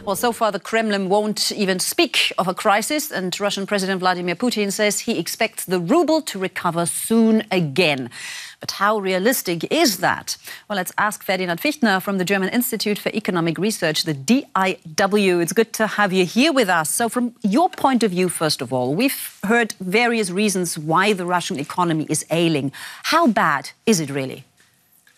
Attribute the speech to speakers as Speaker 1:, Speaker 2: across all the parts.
Speaker 1: Well, so far the Kremlin won't even speak of a crisis, and Russian President Vladimir Putin says he expects the ruble to recover soon again. But how realistic is that? Well, let's ask Ferdinand Fichtner from the German Institute for Economic Research, the DIW. It's good to have you here with us. So from your point of view, first of all, we've heard various reasons why the Russian economy is ailing. How bad is it really?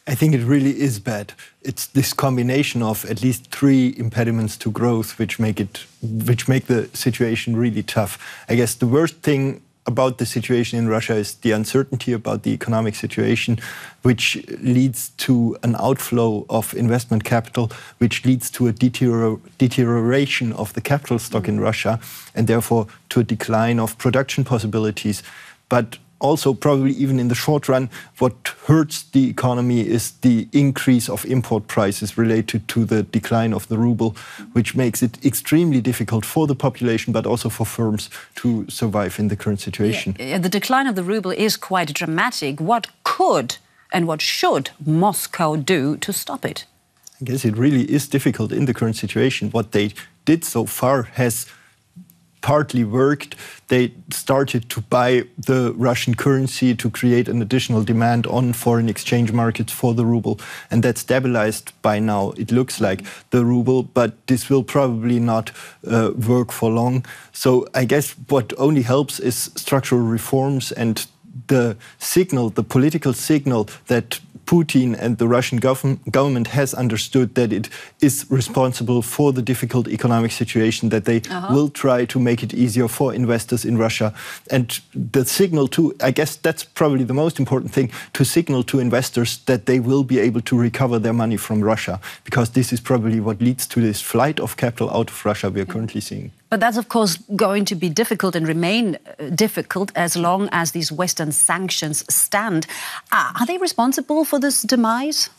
Speaker 2: I think it really is bad. It's this combination of at least three impediments to growth which make the situation really tough. I guess the worst thing about the situation in Russia is the uncertainty about the economic situation, which leads to an outflow of investment capital, which leads to a deterioration of the capital stock in Russia, and therefore to a decline of production possibilities. But also, probably even in the short run, what hurts the economy is the increase of import prices related to the decline of the ruble, which makes it extremely difficult for the population, but also for firms to survive in the current situation.
Speaker 1: Yeah, the decline of the ruble is quite dramatic. What could and what should Moscow do to stop it?
Speaker 2: I guess it really is difficult in the current situation. What they did so far has partly worked. They started to buy the Russian currency to create an additional demand on foreign exchange markets for the ruble. And that stabilized by now, it looks like, the ruble, but this will probably not work for long. So I guess what only helps is structural reforms and the signal, the political signal that Putin and the Russian government has understood that it is responsible for the difficult economic situation, that they will try to make it easier for investors in Russia. And the signal to, I guess that's probably the most important thing, to signal to investors that they will be able to recover their money from Russia, because this is probably what leads to this flight of capital out of Russia we are currently seeing.
Speaker 1: But that's, of course, going to be difficult and remain difficult as long as these Western sanctions stand. Are they responsible for this demise?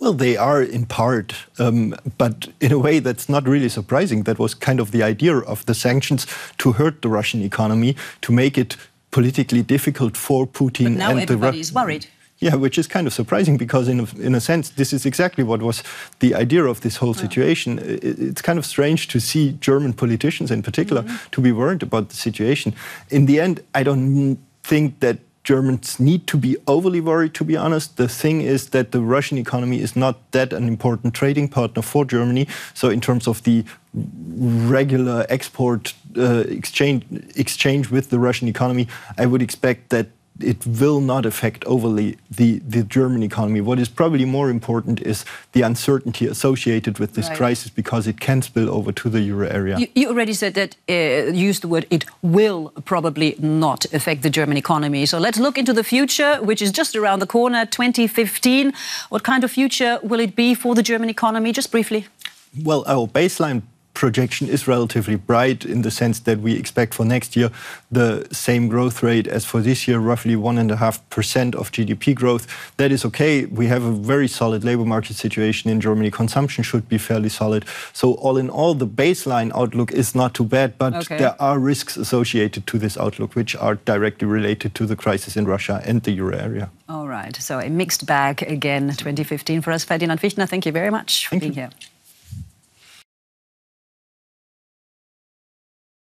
Speaker 2: Well, they are in part, but in a way that's not really surprising. That was kind of the idea of the sanctions, to hurt the Russian economy, to make it politically difficult for Putin.
Speaker 1: But now everybody is worried.
Speaker 2: Yeah, which is kind of surprising because in a sense, this is exactly what was the idea of this whole situation. It's kind of strange to see German politicians in particular to be worried about the situation. In the end, I don't think that Germans need to be overly worried, to be honest. The thing is that the Russian economy is not that an important trading partner for Germany. So in terms of the regular export exchange with the Russian economy, I would expect that it will not affect overly the German economy. What is probably more important is the uncertainty associated with this crisis, because it can spill over to the euro area.
Speaker 1: You already said that, used the word, it will probably not affect the German economy. So let's look into the future, which is just around the corner, 2015. What kind of future will it be for the German economy? Just briefly.
Speaker 2: Well, our baseline projection is relatively bright in the sense that we expect for next year the same growth rate as for this year, roughly 1.5% of GDP growth. That is okay. We have a very solid labor market situation in Germany. Consumption should be fairly solid. So all in all, the baseline outlook is not too bad, but there are risks associated to this outlook, which are directly related to the crisis in Russia and the euro area.
Speaker 1: All right. So a mixed bag again, 2015 for us. Ferdinand Fichtner, thank you very much for being here.